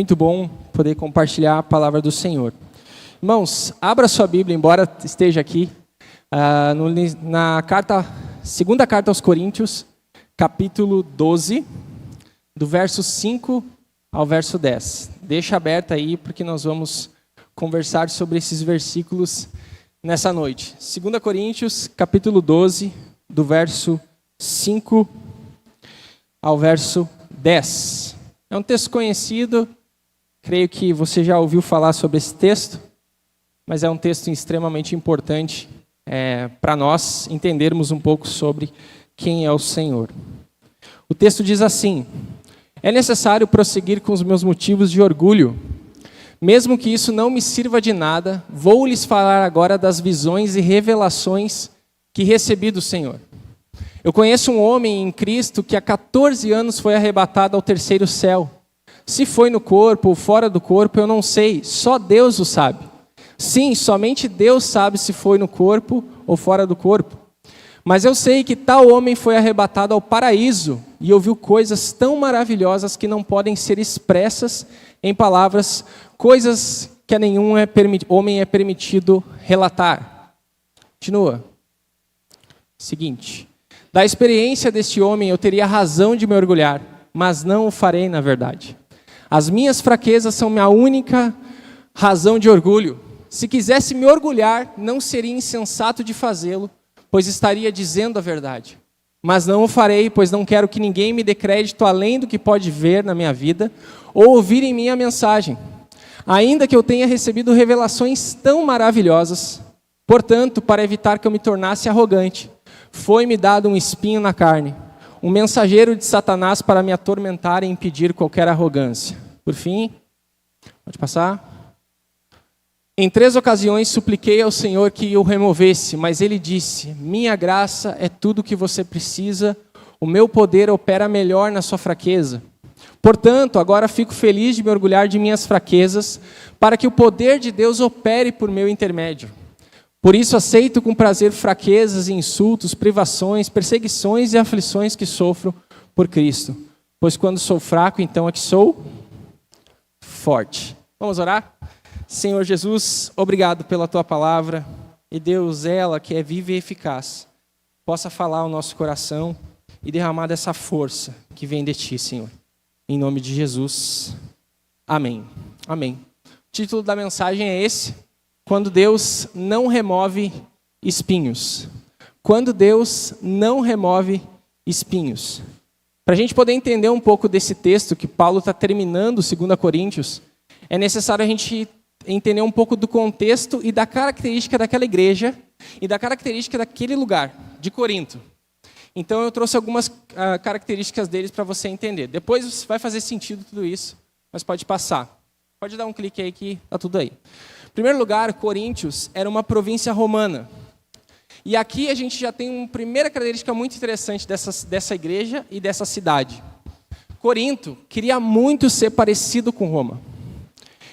muito bom poder compartilhar a palavra do Senhor. Irmãos, abra sua Bíblia, embora esteja aqui, na segunda carta aos Coríntios, capítulo 12, do verso 5 ao verso 10. Deixa aberta aí, porque nós vamos conversar sobre esses versículos nessa noite. 2 Coríntios, capítulo 12, do verso 5 ao verso 10. É um texto conhecido, creio que você já ouviu falar sobre esse texto, mas é um texto extremamente importante para nós entendermos um pouco sobre quem é o Senhor. O texto diz assim: é necessário prosseguir com os meus motivos de orgulho. Mesmo que isso não me sirva de nada, vou lhes falar agora das visões e revelações que recebi do Senhor. Eu conheço um homem em Cristo que há 14 anos foi arrebatado ao terceiro céu. Se foi no corpo ou fora do corpo, eu não sei, só Deus o sabe. Sim, somente Deus sabe se foi no corpo ou fora do corpo. Mas eu sei que tal homem foi arrebatado ao paraíso e ouviu coisas tão maravilhosas que não podem ser expressas em palavras, coisas que a nenhum homem é permitido relatar. Continua. Seguinte. Da experiência deste homem eu teria razão de me orgulhar, mas não o farei na verdade. As minhas fraquezas são minha única razão de orgulho. Se quisesse me orgulhar, não seria insensato de fazê-lo, pois estaria dizendo a verdade. Mas não o farei, pois não quero que ninguém me dê crédito além do que pode ver na minha vida, ou ouvir em mim a mensagem. Ainda que eu tenha recebido revelações tão maravilhosas, portanto, para evitar que eu me tornasse arrogante, foi-me dado um espinho na carne, um mensageiro de Satanás para me atormentar e impedir qualquer arrogância. Por fim, pode passar. Em 3 ocasiões supliquei ao Senhor que o removesse, mas ele disse: minha graça é tudo o que você precisa, o meu poder opera melhor na sua fraqueza. Portanto, agora fico feliz de me orgulhar de minhas fraquezas, para que o poder de Deus opere por meu intermédio. Por isso aceito com prazer fraquezas, insultos, privações, perseguições e aflições que sofro por Cristo. Pois quando sou fraco, então é que sou forte. Vamos orar? Senhor Jesus, obrigado pela Tua palavra. E Deus, ela que é viva e eficaz, possa falar ao nosso coração e derramar dessa força que vem de Ti, Senhor. Em nome de Jesus. Amém. Amém. O título da mensagem é esse: quando Deus não remove espinhos. Quando Deus não remove espinhos. Para a gente poder entender um pouco desse texto que Paulo está terminando 2 Coríntios, é necessário a gente entender um pouco do contexto e da característica daquela igreja e da característica daquele lugar, de Corinto. Então eu trouxe algumas características deles para você entender. Depois vai fazer sentido tudo isso, mas pode passar. Pode dar um clique aí que está tudo aí. Em primeiro lugar, Coríntios era uma província romana. E aqui a gente já tem uma primeira característica muito interessante dessa igreja e dessa cidade. Corinto queria muito ser parecido com Roma.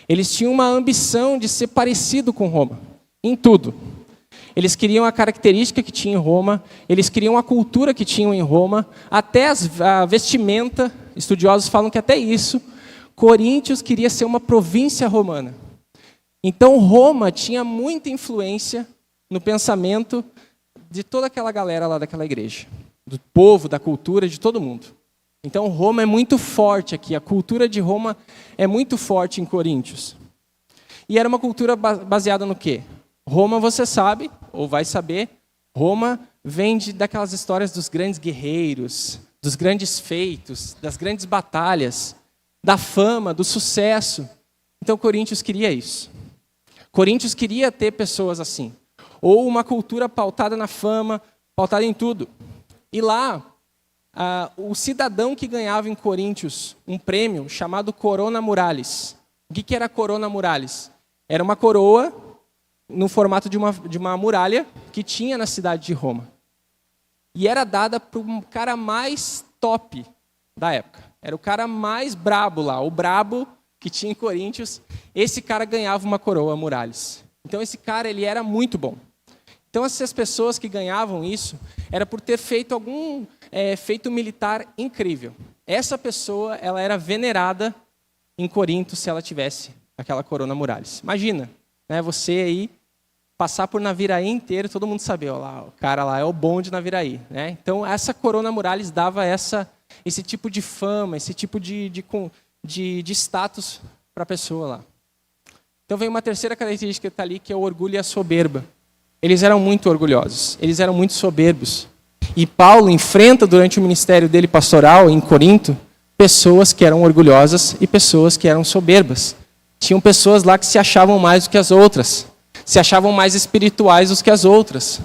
Eles tinham uma ambição de ser parecido com Roma, em tudo. Eles queriam a característica que tinha em Roma, eles queriam a cultura que tinham em Roma, até a vestimenta, estudiosos falam que até isso, Coríntios queria ser uma província romana. Então Roma tinha muita influência no pensamento de toda aquela galera lá daquela igreja, do povo, da cultura, de todo mundo. Então Roma é muito forte aqui, a cultura de Roma é muito forte em Coríntios. E era uma cultura baseada no quê? Roma, você sabe, ou vai saber, Roma vem daquelas histórias dos grandes guerreiros, dos grandes feitos, das grandes batalhas, da fama, do sucesso. Então Coríntios queria isso. Coríntios queria ter pessoas assim, ou uma cultura pautada na fama, pautada em tudo. E lá, o cidadão que ganhava em Coríntios um prêmio chamado Corona Muralis. O que era Corona Muralis? Era uma coroa no formato de uma muralha que tinha na cidade de Roma. E era dada para o cara mais top da época. Era o cara mais brabo lá, o brabo que tinha em Coríntios. Esse cara ganhava uma coroa Muralis. Então esse cara, ele era muito bom. Então essas pessoas que ganhavam isso, era por ter feito algum feito militar incrível. Essa pessoa, ela era venerada em Corinto se ela tivesse aquela corona muralis. Imagina, né, você aí passar por Naviraí inteiro, todo mundo sabia, ó lá, o cara lá é o bom de Naviraí, né? Então essa corona muralis dava esse tipo de fama, esse tipo de status para a pessoa lá. Então vem uma terceira característica que está ali, que é o orgulho e a soberba. Eles eram muito orgulhosos, eles eram muito soberbos. E Paulo enfrenta durante o ministério dele pastoral em Corinto pessoas que eram orgulhosas e pessoas que eram soberbas. Tinham pessoas lá que se achavam mais do que as outras, se achavam mais espirituais do que as outras.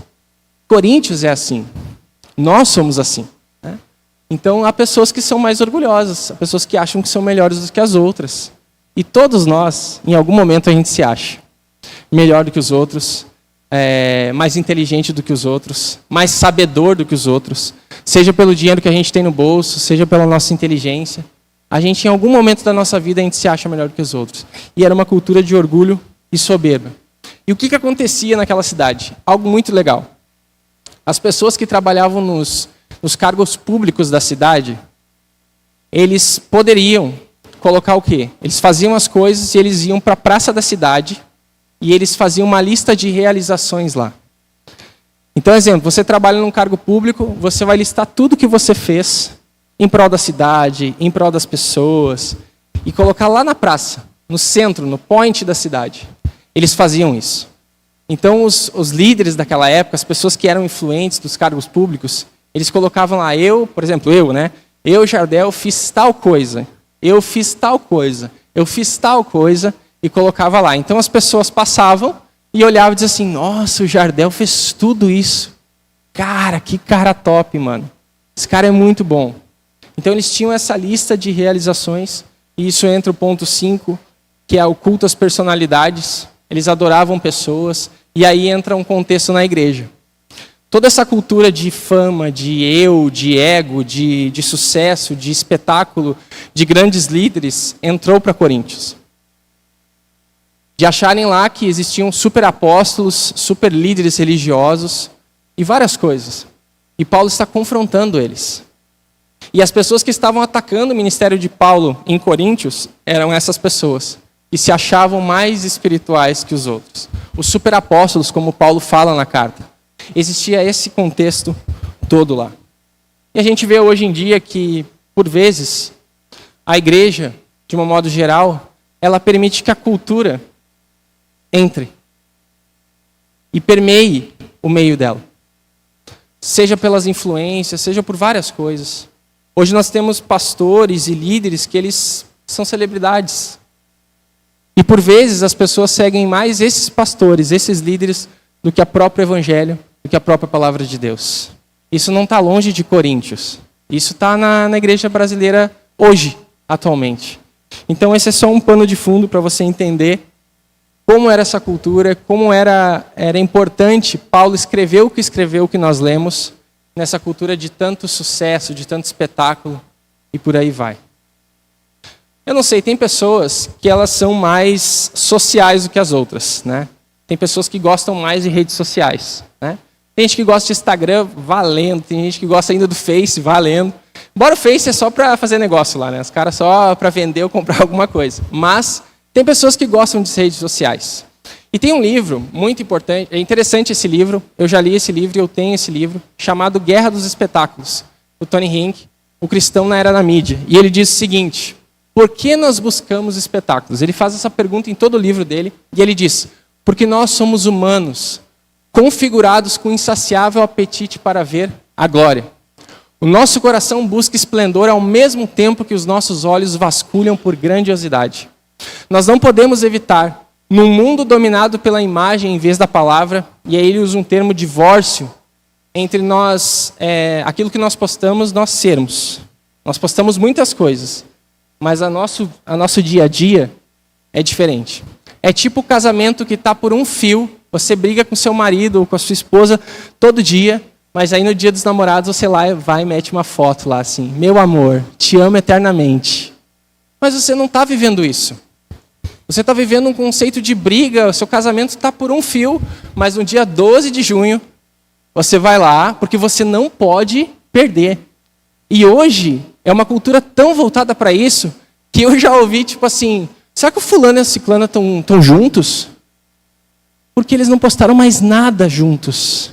Coríntios é assim, nós somos assim, né? Então há pessoas que são mais orgulhosas, há pessoas que acham que são melhores do que as outras. E todos nós, em algum momento, a gente se acha melhor do que os outros, mais inteligente do que os outros, mais sabedor do que os outros, seja pelo dinheiro que a gente tem no bolso, seja pela nossa inteligência. A gente, em algum momento da nossa vida, a gente se acha melhor do que os outros. E era uma cultura de orgulho e soberba. E o que acontecia naquela cidade? Algo muito legal. As pessoas que trabalhavam nos cargos públicos da cidade, eles poderiam colocar o quê? Eles faziam as coisas e eles iam para a praça da cidade e eles faziam uma lista de realizações lá. Então, exemplo, você trabalha num cargo público, você vai listar tudo que você fez em prol da cidade, em prol das pessoas, e colocar lá na praça, no centro, no point da cidade. Eles faziam isso. Então, os líderes daquela época, as pessoas que eram influentes dos cargos públicos, eles colocavam lá, por exemplo, eu, Jardel, fiz tal coisa. Eu fiz tal coisa, eu fiz tal coisa, e colocava lá. Então as pessoas passavam e olhavam e diziam assim, nossa, o Jardel fez tudo isso. Cara, que cara top, mano. Esse cara é muito bom. Então eles tinham essa lista de realizações, e isso entra o ponto 5, que é o culto às personalidades. Eles adoravam pessoas, e aí entra um contexto na igreja. Toda essa cultura de fama, de ego, de sucesso, de espetáculo, de grandes líderes, entrou para Coríntios. De acharem lá que existiam super apóstolos, super líderes religiosos e várias coisas. E Paulo está confrontando eles. E as pessoas que estavam atacando o ministério de Paulo em Coríntios eram essas pessoas, que se achavam mais espirituais que os outros. Os super apóstolos, como Paulo fala na carta. Existia esse contexto todo lá. E a gente vê hoje em dia que, por vezes, a igreja, de um modo geral, ela permite que a cultura entre e permeie o meio dela. Seja pelas influências, seja por várias coisas. Hoje nós temos pastores e líderes que eles são celebridades. E por vezes as pessoas seguem mais esses pastores, esses líderes, do que a próprio evangelho, do que a própria palavra de Deus. Isso não está longe de Coríntios. Isso está na igreja brasileira hoje, atualmente. Então esse é só um pano de fundo para você entender como era essa cultura, como era importante Paulo escrever o que nós lemos, nessa cultura de tanto sucesso, de tanto espetáculo, e por aí vai. Eu não sei, tem pessoas que elas são mais sociais do que as outras, né? Tem pessoas que gostam mais de redes sociais, né? Tem gente que gosta de Instagram valendo, tem gente que gosta ainda do Face valendo. Embora o Face é só para fazer negócio lá, né? Os caras só para vender ou comprar alguma coisa. Mas tem pessoas que gostam de redes sociais. E tem um livro muito importante, é interessante esse livro, eu já li esse livro e eu tenho esse livro, chamado Guerra dos Espetáculos, do Tony Hink, o cristão na era da mídia. E ele diz o seguinte, por que nós buscamos espetáculos? Ele faz essa pergunta em todo o livro dele, e ele diz, porque nós somos humanos, configurados com insaciável apetite para ver a glória. O nosso coração busca esplendor ao mesmo tempo que os nossos olhos vasculham por grandiosidade. Nós não podemos evitar, num mundo dominado pela imagem em vez da palavra, e aí ele usa um termo divórcio, entre nós, aquilo que nós postamos, nós sermos. Nós postamos muitas coisas, mas a nosso dia a dia é diferente. É tipo o casamento que está por um fio, você briga com seu marido ou com a sua esposa todo dia, mas aí no dia dos namorados você lá vai e mete uma foto lá assim, meu amor, te amo eternamente. Mas você não está vivendo isso. Você está vivendo um conceito de briga, o seu casamento está por um fio, mas no dia 12 de junho, você vai lá, porque você não pode perder. E hoje, é uma cultura tão voltada para isso, que eu já ouvi, tipo assim, será que o fulano e a ciclana estão juntos? Porque eles não postaram mais nada juntos.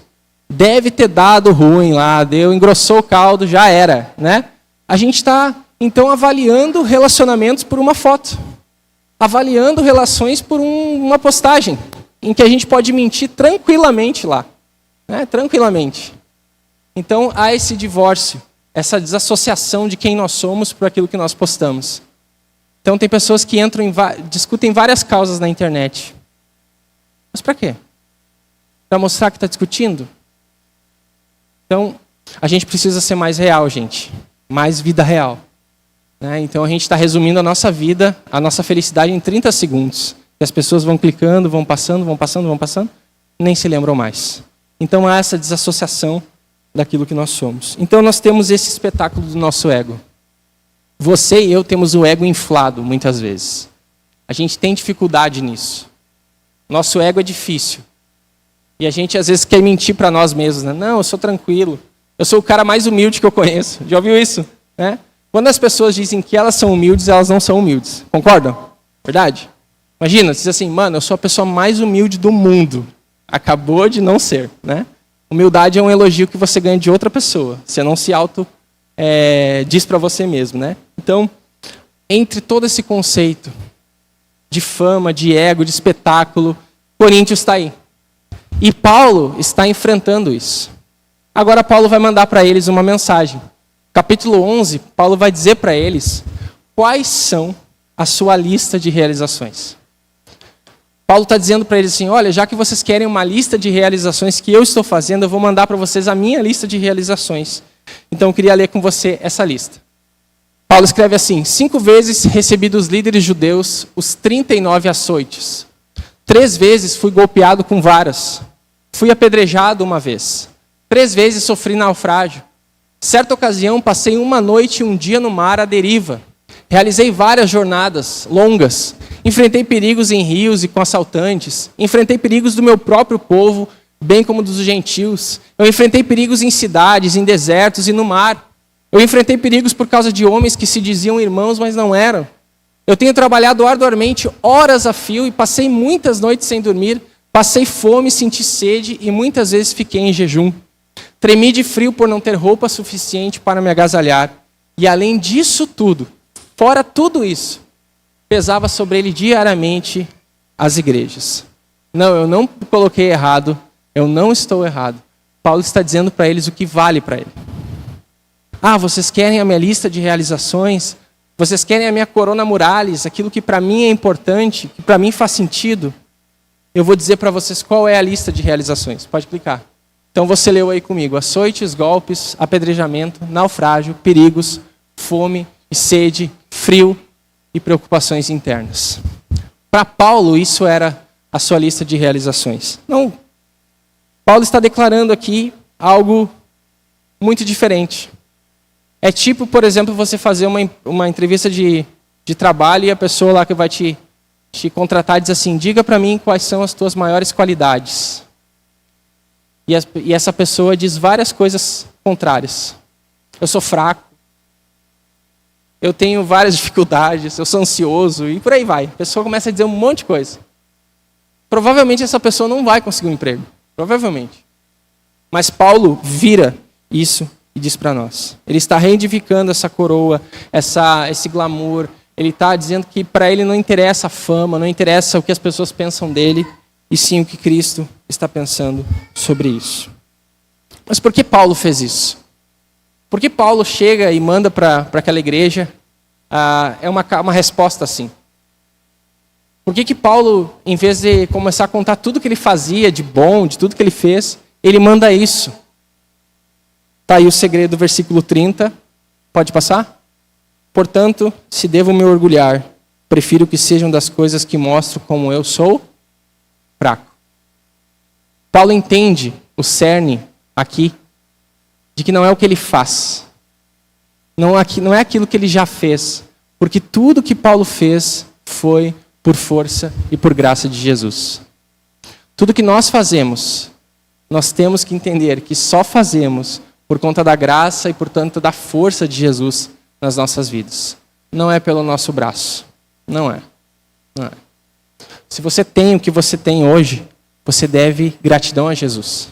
Deve ter dado ruim lá, engrossou o caldo, já era, né? A gente está, então, avaliando relacionamentos por uma foto. Avaliando relações por uma postagem, em que a gente pode mentir tranquilamente lá. Né? Tranquilamente. Então, há esse divórcio, essa desassociação de quem nós somos por aquilo que nós postamos. Então, tem pessoas que discutem várias causas na internet. Mas para quê? Para mostrar que está discutindo? Então, a gente precisa ser mais real, gente. Mais vida real. Né? Então, a gente está resumindo a nossa vida, a nossa felicidade em 30 segundos. E as pessoas vão clicando, vão passando, nem se lembram mais. Então, há essa desassociação daquilo que nós somos. Então, nós temos esse espetáculo do nosso ego. Você e eu temos o ego inflado, muitas vezes. A gente tem dificuldade nisso. Nosso ego é difícil. E a gente, às vezes, quer mentir para nós mesmos. Né? Não, eu sou tranquilo. Eu sou o cara mais humilde que eu conheço. Já ouviu isso? Né? Quando as pessoas dizem que elas são humildes, elas não são humildes. Concordam? Verdade? Imagina, você diz assim, mano, eu sou a pessoa mais humilde do mundo. Acabou de não ser. Né? Humildade é um elogio que você ganha de outra pessoa. Você não se diz para você mesmo. Né? Então, entre todo esse conceito de fama, de ego, de espetáculo, Coríntios está aí. E Paulo está enfrentando isso. Agora Paulo vai mandar para eles uma mensagem. Capítulo 11, Paulo vai dizer para eles quais são a sua lista de realizações. Paulo está dizendo para eles assim, olha, já que vocês querem uma lista de realizações que eu estou fazendo, eu vou mandar para vocês a minha lista de realizações. Então eu queria ler com você essa lista. Paulo escreve assim, 5 vezes recebi dos líderes judeus os 39 açoites. 3 vezes fui golpeado com varas. Fui apedrejado 1 vez. 3 vezes sofri naufrágio. Certa ocasião, passei 1 noite e 1 dia no mar à deriva. Realizei várias jornadas longas. Enfrentei perigos em rios e com assaltantes. Enfrentei perigos do meu próprio povo, bem como dos gentios. Eu enfrentei perigos em cidades, em desertos e no mar. Eu enfrentei perigos por causa de homens que se diziam irmãos, mas não eram. Eu tenho trabalhado arduamente, horas a fio, e passei muitas noites sem dormir. Passei fome, senti sede e muitas vezes fiquei em jejum. Tremi de frio por não ter roupa suficiente para me agasalhar. E além disso tudo, fora tudo isso, pesava sobre ele diariamente as igrejas. Não, eu não coloquei errado, eu não estou errado. Paulo está dizendo para eles o que vale para ele. Ah, vocês querem a minha lista de realizações? Vocês querem a minha corona muralis, aquilo que para mim é importante, que para mim faz sentido? Eu vou dizer para vocês qual é a lista de realizações. Pode clicar. Então você leu aí comigo. Açoites, golpes, apedrejamento, naufrágio, perigos, fome e sede, frio e preocupações internas. Para Paulo, isso era a sua lista de realizações. Não. Paulo está declarando aqui algo muito diferente. É tipo, por exemplo, você fazer uma entrevista de trabalho e a pessoa lá que vai te contratar diz assim, diga para mim quais são as tuas maiores qualidades. E essa pessoa diz várias coisas contrárias. Eu sou fraco. Eu tenho várias dificuldades. Eu sou ansioso. E por aí vai. A pessoa começa a dizer um monte de coisa. Provavelmente essa pessoa não vai conseguir um emprego. Provavelmente. Mas Paulo vira isso e diz para nós. Ele está reivindicando essa coroa, esse glamour. Ele está dizendo que para ele não interessa a fama, não interessa o que as pessoas pensam dele, e sim o que Cristo está pensando sobre isso. Mas por que Paulo fez isso? Por que Paulo chega e manda para aquela igreja uma resposta assim? Por que Paulo, em vez de começar a contar tudo que ele fazia de bom, de tudo que ele fez, ele manda isso? Está aí o segredo do versículo 30. Pode passar? Portanto, se devo me orgulhar, prefiro que sejam das coisas que mostro como eu sou fraco. Paulo entende o cerne aqui de que não é o que ele faz. Não é aquilo que ele já fez. Porque tudo que Paulo fez foi por força e por graça de Jesus. Tudo que nós fazemos, nós temos que entender que só fazemos por conta da graça e, portanto, da força de Jesus nas nossas vidas. não é pelo nosso braço. Não é. Não é. Se você tem o que você tem hoje, você deve gratidão a Jesus.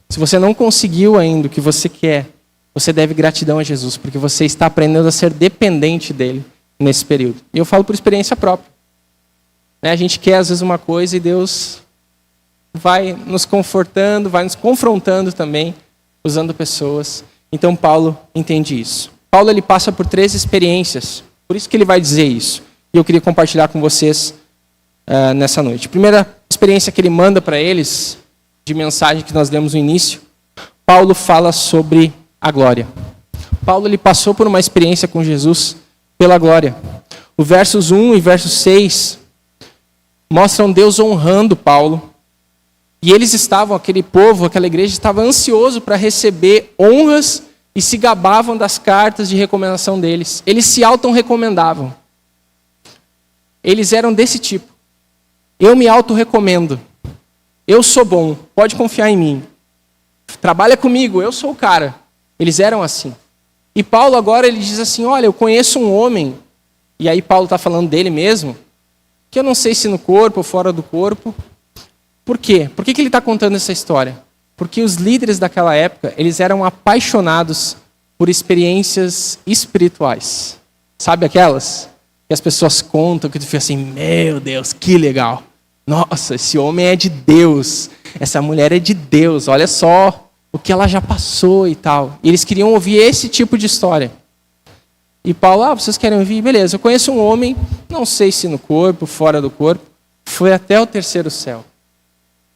Se você não conseguiu ainda o que você quer, você deve gratidão a Jesus, porque você está aprendendo a ser dependente dele nesse período. E eu falo por experiência própria. A gente quer às vezes uma coisa e Deus vai nos confortando, vai nos confrontando também, usando pessoas. Então Paulo entende isso. Paulo ele passa por 3 experiências, por isso que ele vai dizer isso. E eu queria compartilhar com vocês nessa noite. Primeira experiência que ele manda para eles, de mensagem que nós lemos no início, Paulo fala sobre a glória. Paulo ele passou por uma experiência com Jesus pela glória. O versos 1 e versos 6 mostram Deus honrando Paulo. E eles estavam, aquele povo, aquela igreja, estava ansioso para receber honras e se gabavam das cartas de recomendação deles. Eles se auto-recomendavam. Eles eram desse tipo. Eu me auto-recomendo. Eu sou bom, pode confiar em mim. Trabalha comigo, eu sou o cara. Eles eram assim. E Paulo agora ele diz assim, olha, eu conheço um homem, e aí Paulo está falando dele mesmo, que eu não sei se no corpo ou fora do corpo. Por quê? Por que ele está contando essa história? Porque os líderes daquela época, eles eram apaixonados por experiências espirituais. Sabe aquelas? Que as pessoas contam, que tu fica assim, meu Deus, que legal. Nossa, esse homem é de Deus. Essa mulher é de Deus. Olha só o que ela já passou e tal. E eles queriam ouvir esse tipo de história. E Paulo, vocês querem ouvir? Beleza, eu conheço um homem, não sei se no corpo, fora do corpo, foi até o 3º céu.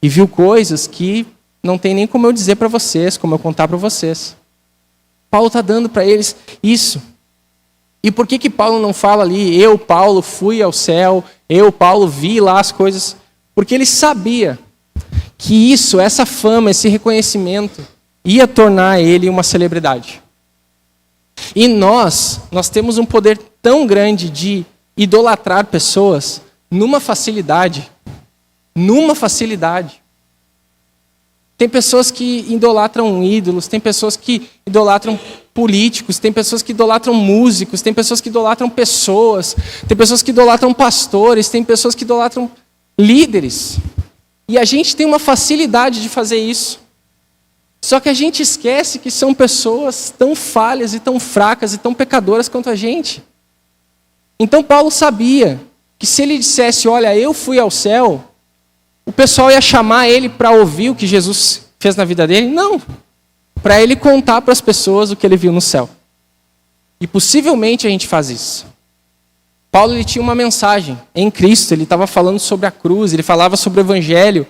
E viu coisas que não tem nem como eu dizer para vocês, como eu contar para vocês. Paulo está dando para eles isso. E por que Paulo não fala ali, eu, Paulo, fui ao céu, eu, Paulo, vi lá as coisas? Porque ele sabia que isso, essa fama, esse reconhecimento, ia tornar ele uma celebridade. E nós temos um poder tão grande de idolatrar pessoas numa facilidade. Tem pessoas que idolatram ídolos, tem pessoas que idolatram políticos, tem pessoas que idolatram músicos, tem pessoas que idolatram pessoas, tem pessoas que idolatram pastores, tem pessoas que idolatram líderes. E a gente tem uma facilidade de fazer isso. Só que a gente esquece que são pessoas tão falhas e tão fracas e tão pecadoras quanto a gente. Então Paulo sabia que se ele dissesse, olha, eu fui ao céu, o pessoal ia chamar ele para ouvir o que Jesus fez na vida dele? Não. Para ele contar para as pessoas o que ele viu no céu. E possivelmente a gente faz isso. Paulo ele tinha uma mensagem em Cristo, ele estava falando sobre a cruz, ele falava sobre o evangelho.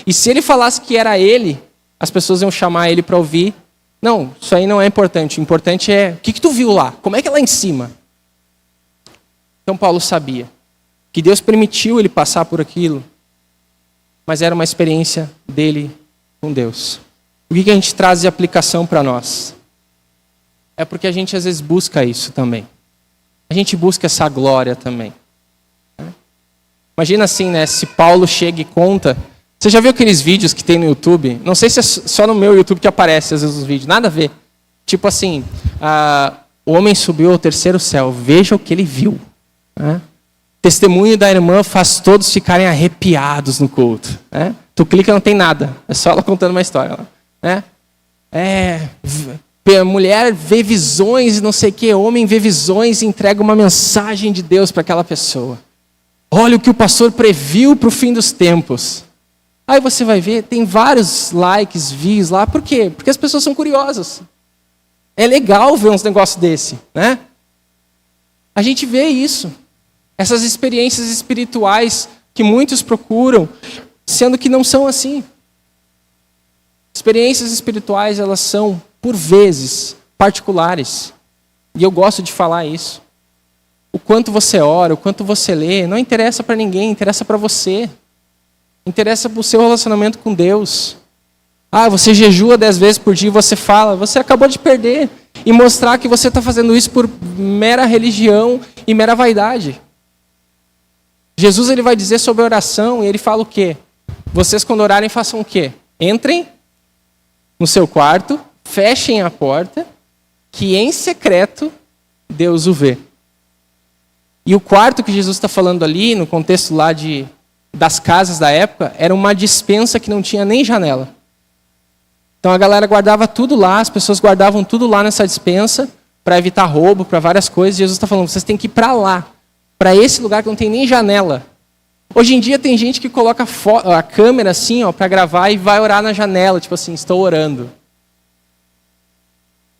E se ele falasse que era ele, as pessoas iam chamar ele para ouvir. Não, isso aí não é importante. O importante é, o que tu viu lá? Como é que é lá em cima? Então Paulo sabia que Deus permitiu ele passar por aquilo, mas era uma experiência dele com Deus. O que a gente traz de aplicação para nós? É porque a gente às vezes busca isso também. A gente busca essa glória também. Imagina assim, né? Se Paulo chega e conta... Você já viu aqueles vídeos que tem no YouTube? Não sei se é só no meu YouTube que aparece às vezes os vídeos. Nada a ver. Tipo assim, o homem subiu ao 3º céu. Veja o que ele viu. Testemunho da irmã faz todos ficarem arrepiados no culto. Tu clica, não tem nada. É só ela contando uma história. Mulher vê visões e não sei o que. Homem vê visões e entrega uma mensagem de Deus para aquela pessoa. Olha o que o pastor previu para o fim dos tempos. Aí você vai ver, tem vários likes, views lá. Por quê? Porque as pessoas são curiosas. É legal ver uns negócios desse, né? A gente vê isso. Essas experiências espirituais que muitos procuram, sendo que não são assim. Experiências espirituais, elas são, por vezes, particulares. E eu gosto de falar isso. O quanto você ora, o quanto você lê, não interessa para ninguém, interessa para você. Interessa para o seu relacionamento com Deus. Você jejua 10 vezes por dia e você fala, você acabou de perder. E mostrar que você está fazendo isso por mera religião e mera vaidade. Jesus ele vai dizer sobre a oração e ele fala o quê? Vocês quando orarem façam o quê? Entrem no seu quarto, fechem a porta, que em secreto Deus o vê. E o quarto que Jesus está falando ali, no contexto lá das casas da época, era uma despensa que não tinha nem janela. Então a galera guardava tudo lá, as pessoas guardavam tudo lá nessa despensa, para evitar roubo, para várias coisas. Jesus está falando, vocês têm que ir para lá, para esse lugar que não tem nem janela. Hoje em dia tem gente que coloca a câmera assim, para gravar e vai orar na janela, tipo assim, estou orando.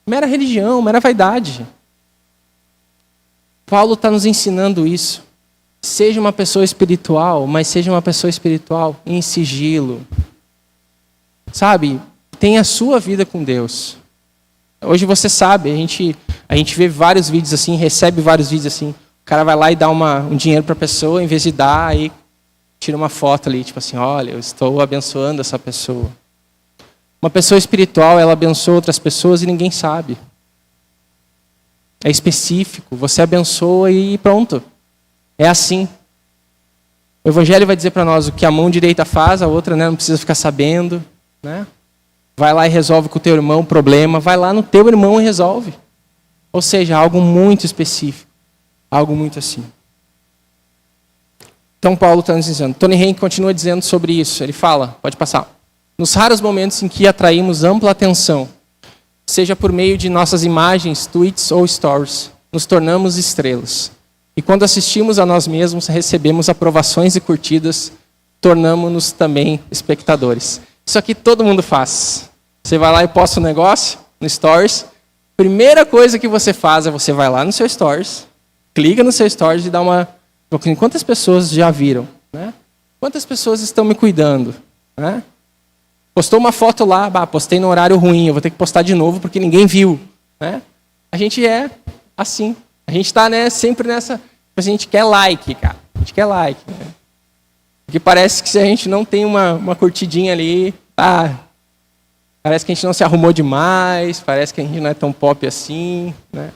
Mera religião, mera vaidade. Paulo está nos ensinando isso. Seja uma pessoa espiritual, mas seja uma pessoa espiritual em sigilo. Sabe? Tenha a sua vida com Deus. Hoje você sabe, a gente vê vários vídeos assim, recebe vários vídeos assim. O cara vai lá e dá um dinheiro para a pessoa, em vez de dar, aí tira uma foto ali, tipo assim, olha, eu estou abençoando essa pessoa. Uma pessoa espiritual, ela abençoa outras pessoas e ninguém sabe. É específico, você abençoa e pronto. É assim. O Evangelho vai dizer para nós o que a mão direita faz, a outra não precisa ficar sabendo. Né? Vai lá e resolve com o teu irmão o problema, vai lá no teu irmão e resolve. Ou seja, algo muito específico. Algo muito assim. Então Paulo está nos dizendo. Tony Henk continua dizendo sobre isso. Ele fala, pode passar. Nos raros momentos em que atraímos ampla atenção, seja por meio de nossas imagens, tweets ou stories, nos tornamos estrelas. E quando assistimos a nós mesmos, recebemos aprovações e curtidas, tornamos-nos também espectadores. Isso aqui todo mundo faz. Você vai lá e posta um negócio no stories. Primeira coisa que você faz é você vai lá no seu stories, clica no seu stories e dá uma... Quantas pessoas já viram? Né? Quantas pessoas estão me cuidando? Né? Postou uma foto lá, postei no horário ruim, eu vou ter que postar de novo porque ninguém viu. Né? A gente é assim. A gente está sempre nessa... A gente quer like, cara. A gente quer like. Né? Porque parece que se a gente não tem uma curtidinha ali, parece que a gente não se arrumou demais, parece que a gente não é tão pop assim. Né?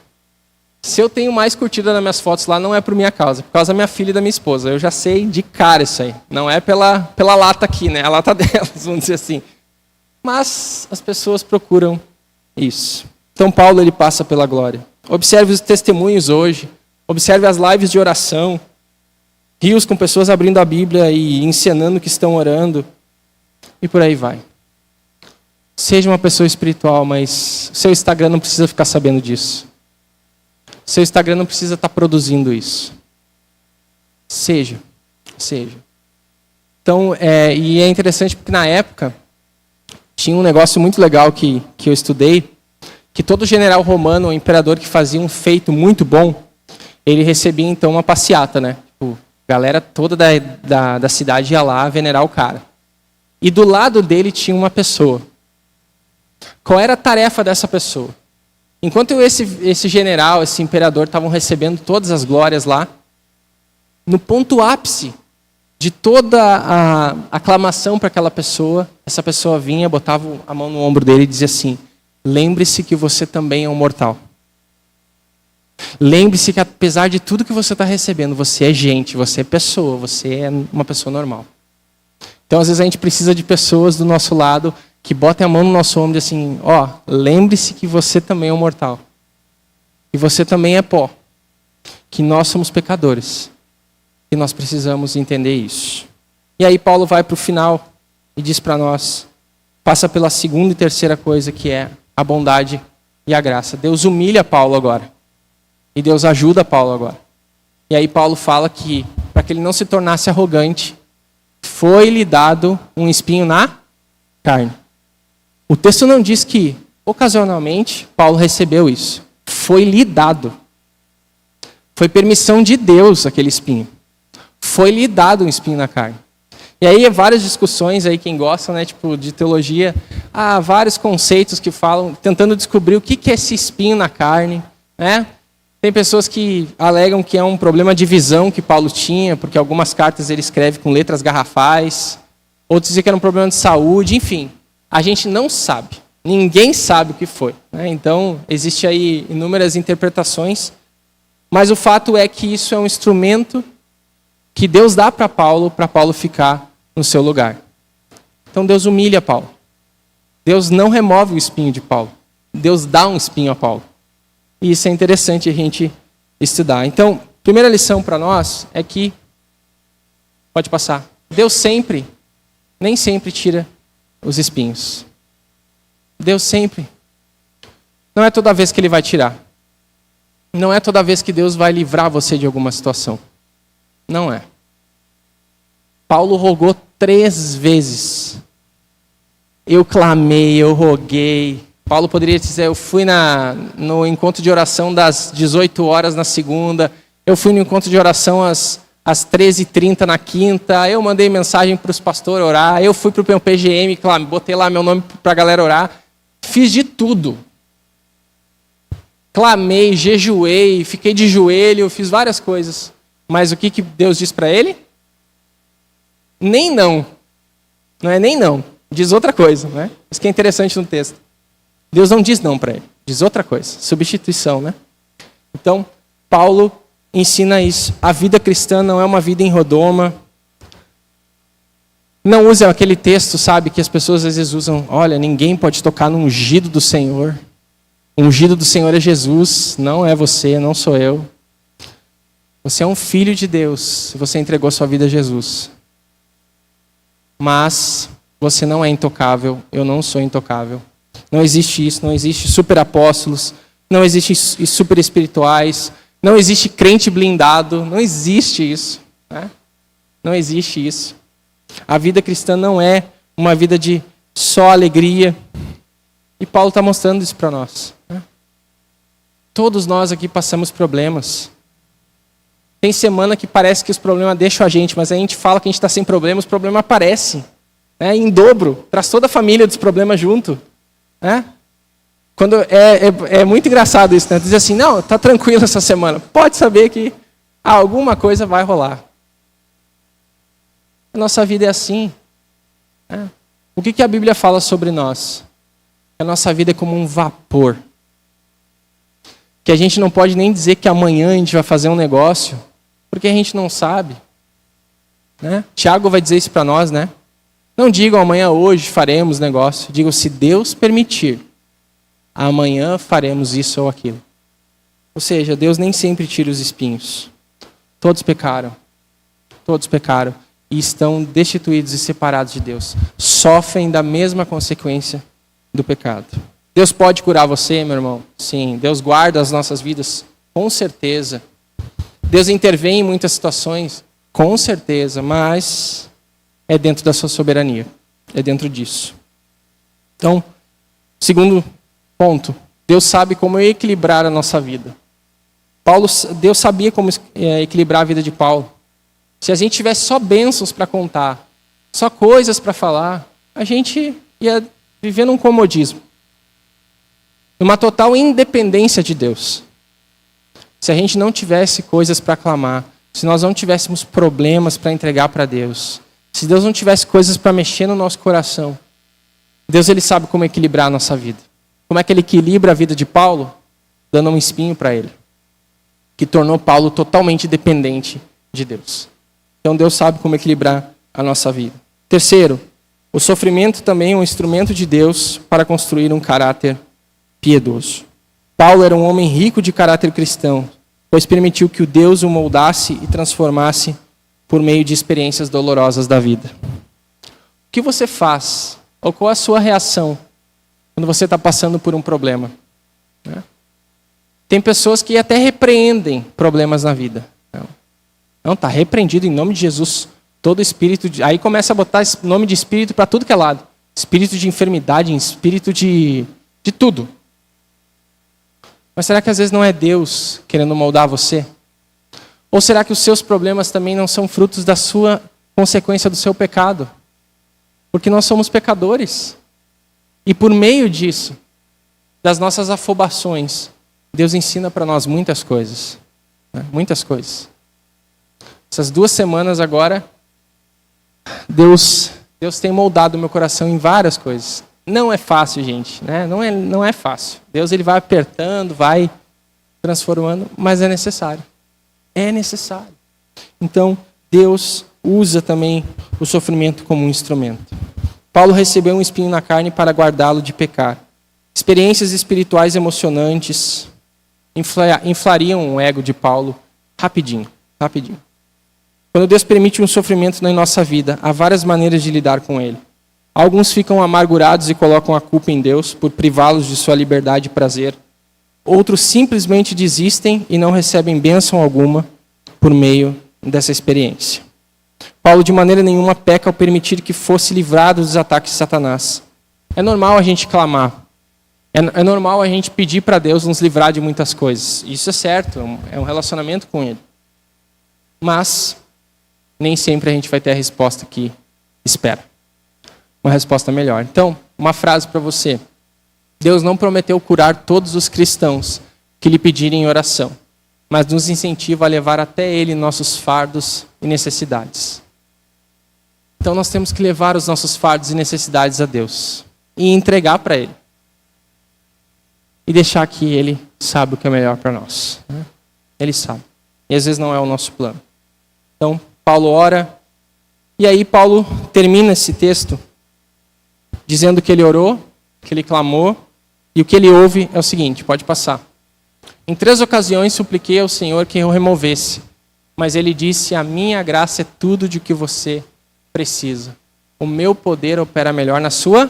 Se eu tenho mais curtida nas minhas fotos lá, não é por minha causa, é por causa da minha filha e da minha esposa. Eu já sei de cara isso aí. Não é pela lata aqui, né? A lata delas, vamos dizer assim. Mas as pessoas procuram isso. Então Paulo ele passa pela glória. Observe os testemunhos hoje. Observe as lives de oração. Rios com pessoas abrindo a Bíblia e ensinando que estão orando. E por aí vai. Seja uma pessoa espiritual, mas seu Instagram não precisa ficar sabendo disso. Seu Instagram não precisa estar produzindo isso. Seja. Então, e é interessante porque na época tinha um negócio muito legal que eu estudei, que todo general romano, ou imperador que fazia um feito muito bom, ele recebia então uma passeata, né? Tipo, a galera toda da cidade ia lá venerar o cara. E do lado dele tinha uma pessoa. Qual era a tarefa dessa pessoa? Enquanto esse general, esse imperador estavam recebendo todas as glórias lá, no ponto ápice de toda a aclamação para aquela pessoa, essa pessoa vinha, botava a mão no ombro dele e dizia assim, lembre-se que você também é um mortal. Lembre-se que apesar de tudo que você está recebendo, você é gente, você é pessoa, você é uma pessoa normal. Então às vezes a gente precisa de pessoas do nosso lado que botem a mão no nosso ombro e assim, lembre-se que você também é um mortal. Que você também é pó. Que nós somos pecadores. E nós precisamos entender isso. E aí Paulo vai para o final e diz para nós, passa pela segunda e terceira coisa que é a bondade e a graça. Deus humilha Paulo agora. E Deus ajuda Paulo agora. E aí Paulo fala que, para que ele não se tornasse arrogante, foi-lhe dado um espinho na carne. O texto não diz que, ocasionalmente, Paulo recebeu isso. Foi-lhe dado. Foi permissão de Deus aquele espinho. Foi-lhe dado um espinho na carne. E aí, várias discussões aí, quem gosta, né, tipo, de teologia, há vários conceitos que falam, tentando descobrir o que é esse espinho na carne, né? Tem pessoas que alegam que é um problema de visão que Paulo tinha, porque algumas cartas ele escreve com letras garrafais. Outros dizem que era um problema de saúde, enfim. A gente não sabe. Ninguém sabe o que foi. Né? Então, existe aí inúmeras interpretações. Mas o fato é que isso é um instrumento que Deus dá para Paulo ficar no seu lugar. Então, Deus humilha Paulo. Deus não remove o espinho de Paulo. Deus dá um espinho a Paulo. E isso é interessante a gente estudar. Então, Primeira lição para nós é que, pode passar, Deus nem sempre tira os espinhos. Deus sempre. Não é toda vez que Ele vai tirar. Não é toda vez que Deus vai livrar você de alguma situação. Não é. Paulo rogou 3 vezes. Eu clamei, eu roguei. Paulo poderia dizer, eu fui no encontro de oração das 18 horas na segunda. Eu fui no encontro de oração às 13h30 na quinta. Eu mandei mensagem para os pastores orar. Eu fui para o meu PGM, botei lá meu nome para a galera orar. Fiz de tudo. Clamei, jejuei, fiquei de joelho, fiz várias coisas. Mas o que Deus diz para ele? Nem não. Não é nem não. Diz outra coisa, né? Isso que é interessante no texto. Deus não diz não para ele. Diz outra coisa. Substituição, né? Então, Paulo ensina isso. A vida cristã não é uma vida em redoma. Não use aquele texto, sabe, que as pessoas às vezes usam. Olha, ninguém pode tocar no ungido do Senhor. O ungido do Senhor é Jesus. Não é você, não sou eu. Você é um filho de Deus se você entregou sua vida a Jesus. Mas você não é intocável. Eu não sou intocável. Não existe isso. Não existe super apóstolos. Não existe super espirituais. Não existe crente blindado. Não existe isso. Né? Não existe isso. A vida cristã não é uma vida de só alegria. E Paulo está mostrando isso para nós. Né? Todos nós aqui passamos problemas. Tem semana que parece que os problemas deixam a gente, mas a gente fala que a gente está sem problemas, os problemas aparecem. Né? Em dobro. Traz toda a família dos problemas junto. Né? Quando é muito engraçado isso, né? Diz assim, não, tá tranquilo essa semana. Pode saber que alguma coisa vai rolar. A nossa vida é assim. Né? O que a Bíblia fala sobre nós? A nossa vida é como um vapor. Que a gente não pode nem dizer que amanhã a gente vai fazer um negócio, porque a gente não sabe. Né? Tiago vai dizer isso para nós, né? Não digam amanhã, hoje faremos negócio. Digam, se Deus permitir, amanhã faremos isso ou aquilo. Ou seja, Deus nem sempre tira os espinhos. Todos pecaram. Todos pecaram. E estão destituídos e separados de Deus. Sofrem da mesma consequência do pecado. Deus pode curar você, meu irmão? Sim. Deus guarda as nossas vidas? Com certeza. Deus intervém em muitas situações? Com certeza. Mas é dentro da sua soberania. É dentro disso. Então, segundo ponto. Deus sabe como equilibrar a nossa vida. Deus sabia como equilibrar a vida de Paulo. Se a gente tivesse só bênçãos para contar, só coisas para falar, a gente ia viver num comodismo. Numa total independência de Deus. Se a gente não tivesse coisas para clamar, se nós não tivéssemos problemas para entregar para Deus, se Deus não tivesse coisas para mexer no nosso coração, Deus ele sabe como equilibrar a nossa vida. Como é que ele equilibra a vida de Paulo? Dando um espinho para ele. Que tornou Paulo totalmente dependente de Deus. Então Deus sabe como equilibrar a nossa vida. Terceiro, o sofrimento também é um instrumento de Deus para construir um caráter piedoso. Paulo era um homem rico de caráter cristão, pois permitiu que o Deus o moldasse e transformasse por meio de experiências dolorosas da vida. O que você faz? Ou qual a sua reação quando você está passando por um problema? Né? Tem pessoas que até repreendem problemas na vida. Não, está repreendido em nome de Jesus. Todo espírito... Aí começa a botar nome de espírito para tudo que é lado. Espírito de enfermidade, espírito de tudo. Mas será que às vezes não é Deus querendo moldar você? Ou será que os seus problemas também não são frutos da sua consequência do seu pecado? Porque nós somos pecadores. E por meio disso, das nossas afobações, Deus ensina para nós muitas coisas. Né? Muitas coisas. Essas 2 semanas agora, Deus tem moldado o meu coração em várias coisas. Não é fácil, gente. Né? Não é fácil. Deus ele vai apertando, vai transformando, mas é necessário. É necessário. Então, Deus usa também o sofrimento como um instrumento. Paulo recebeu um espinho na carne para guardá-lo de pecar. Experiências espirituais emocionantes inflariam o ego de Paulo Rapidinho. Quando Deus permite um sofrimento na nossa vida, há várias maneiras de lidar com ele. Alguns ficam amargurados e colocam a culpa em Deus por privá-los de sua liberdade e prazer. Outros simplesmente desistem e não recebem bênção alguma por meio dessa experiência. Paulo de maneira nenhuma peca ao permitir que fosse livrado dos ataques de Satanás. É normal a gente clamar. É normal a gente pedir para Deus nos livrar de muitas coisas. Isso é certo, é um relacionamento com Ele. Mas nem sempre a gente vai ter a resposta que espera. Uma resposta melhor. Então, uma frase para você. Deus não prometeu curar todos os cristãos que lhe pedirem oração, mas nos incentiva a levar até Ele nossos fardos e necessidades. Então nós temos que levar os nossos fardos e necessidades a Deus e entregar para Ele. E deixar que Ele sabe o que é melhor para nós. Ele sabe. E às vezes não é o nosso plano. Então, Paulo ora. E aí Paulo termina esse texto dizendo que ele orou, que ele clamou. E o que ele ouve é o seguinte, pode passar. Em 3 ocasiões supliquei ao Senhor que o removesse. Mas ele disse, a minha graça é tudo de que você precisa. O meu poder opera melhor na sua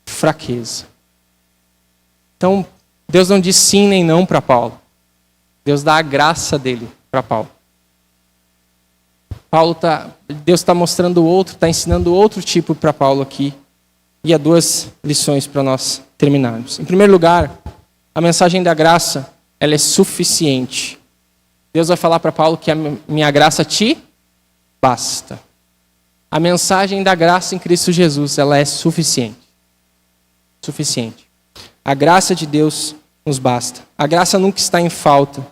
fraqueza. Então, Deus não diz sim nem não para Paulo. Deus dá a graça dele para Paulo. Deus está mostrando outro, está ensinando outro tipo para Paulo aqui. E há 2 lições para nós terminarmos. Em primeiro lugar, a mensagem da graça, ela é suficiente. Deus vai falar para Paulo que a minha graça te basta. A mensagem da graça em Cristo Jesus, ela é suficiente. Suficiente. A graça de Deus nos basta. A graça nunca está em falta.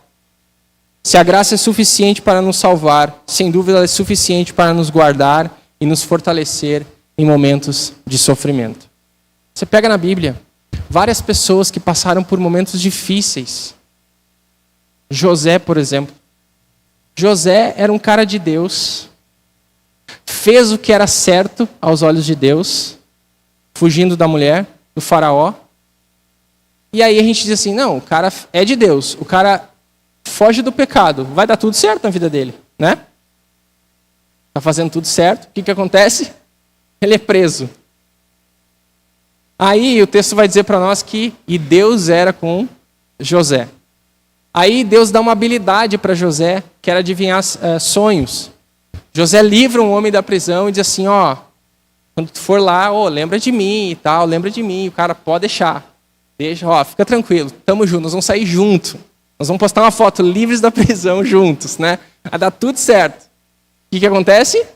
Se a graça é suficiente para nos salvar, sem dúvida ela é suficiente para nos guardar e nos fortalecer em momentos de sofrimento. Você pega na Bíblia várias pessoas que passaram por momentos difíceis. José, por exemplo. José era um cara de Deus, fez o que era certo aos olhos de Deus, fugindo da mulher, do faraó. E aí a gente diz assim, não, o cara é de Deus, o cara foge do pecado, vai dar tudo certo na vida dele, né? Tá fazendo tudo certo, o que acontece? Ele é preso. Aí o texto vai dizer para nós que e Deus era com José. Aí Deus dá uma habilidade para José, que era adivinhar sonhos. José livra um homem da prisão e diz assim, ó, quando tu for lá, lembra de mim e tal, lembra de mim, o cara pode deixar. Deixa, fica tranquilo, tamo junto, nós vamos sair junto. Nós vamos postar uma foto livres da prisão juntos, né? Vai dar tudo certo. O que acontece?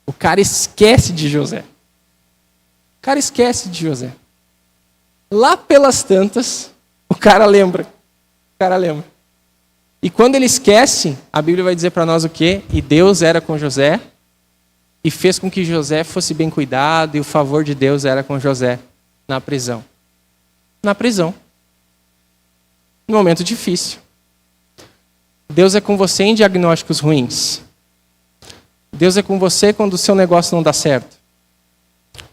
O cara esquece de José. O cara esquece de José. Lá pelas tantas, o cara lembra. E quando ele esquece, a Bíblia vai dizer para nós o quê? E Deus era com José e fez com que José fosse bem cuidado e o favor de Deus era com José na prisão. Na prisão. Num momento difícil. Deus é com você em diagnósticos ruins. Deus é com você quando o seu negócio não dá certo.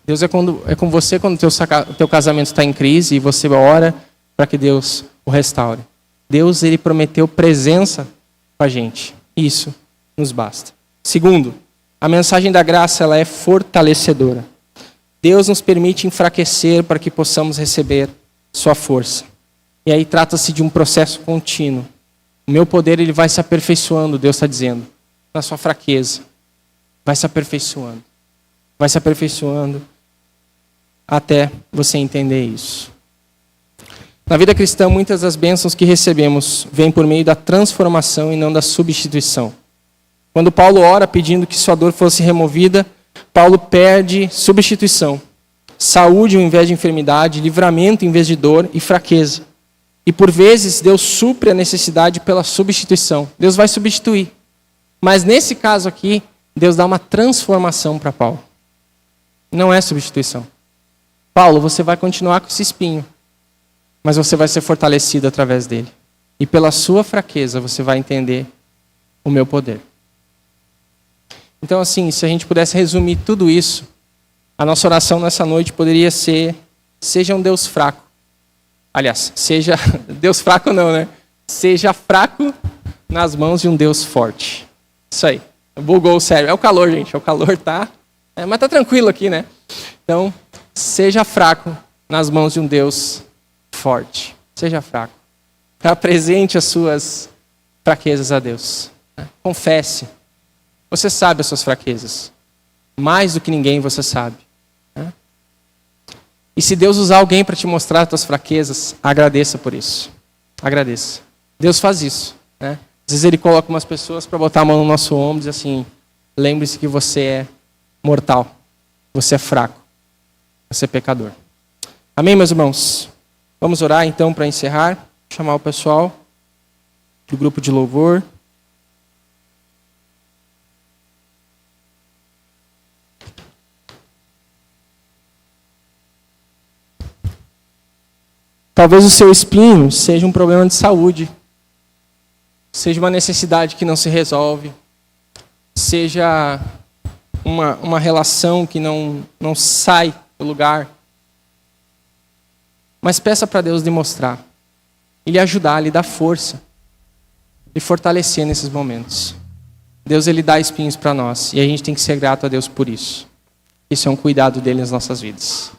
Deus é com você quando o teu casamento está em crise e você ora para que Deus o restaure. Deus, ele prometeu presença com a gente. Isso nos basta. Segundo, a mensagem da graça, ela é fortalecedora. Deus nos permite enfraquecer para que possamos receber sua força. E aí trata-se de um processo contínuo. O meu poder, ele vai se aperfeiçoando, Deus está dizendo, na sua fraqueza. Vai se aperfeiçoando. Vai se aperfeiçoando até você entender isso. Na vida cristã, muitas das bênçãos que recebemos vêm por meio da transformação e não da substituição. Quando Paulo ora pedindo que sua dor fosse removida, Paulo perde substituição. Saúde ao invés de enfermidade, livramento em vez de dor e fraqueza. E por vezes Deus supre a necessidade pela substituição. Deus vai substituir. Mas nesse caso aqui, Deus dá uma transformação para Paulo. Não é substituição. Paulo, você vai continuar com esse espinho. Mas você vai ser fortalecido através dele. E pela sua fraqueza você vai entender o meu poder. Então assim, se a gente pudesse resumir tudo isso, a nossa oração nessa noite poderia ser, seja um Deus fraco. Aliás, seja, Deus fraco não, né? Seja fraco nas mãos de um Deus forte. Isso aí. Bugou o cérebro. É o calor, gente. É o calor, tá? Mas tá tranquilo aqui, né? Então, seja fraco nas mãos de um Deus forte. Seja fraco. Apresente as suas fraquezas a Deus. Confesse. Você sabe as suas fraquezas. Mais do que ninguém você sabe. E se Deus usar alguém para te mostrar as suas fraquezas, agradeça por isso. Agradeça. Deus faz isso. Às vezes Ele coloca umas pessoas para botar a mão no nosso ombro e diz assim, lembre-se que você é mortal. Você é fraco. Você é pecador. Amém, meus irmãos? Vamos orar então para encerrar. Vou chamar o pessoal do grupo de louvor. Talvez o seu espinho seja um problema de saúde, seja uma necessidade que não se resolve, seja uma relação que não sai do lugar. Mas peça para Deus lhe mostrar, e lhe ajudar, lhe dar força, lhe fortalecer nesses momentos. Deus, Ele dá espinhos para nós, e a gente tem que ser grato a Deus por isso. Isso é um cuidado dele nas nossas vidas.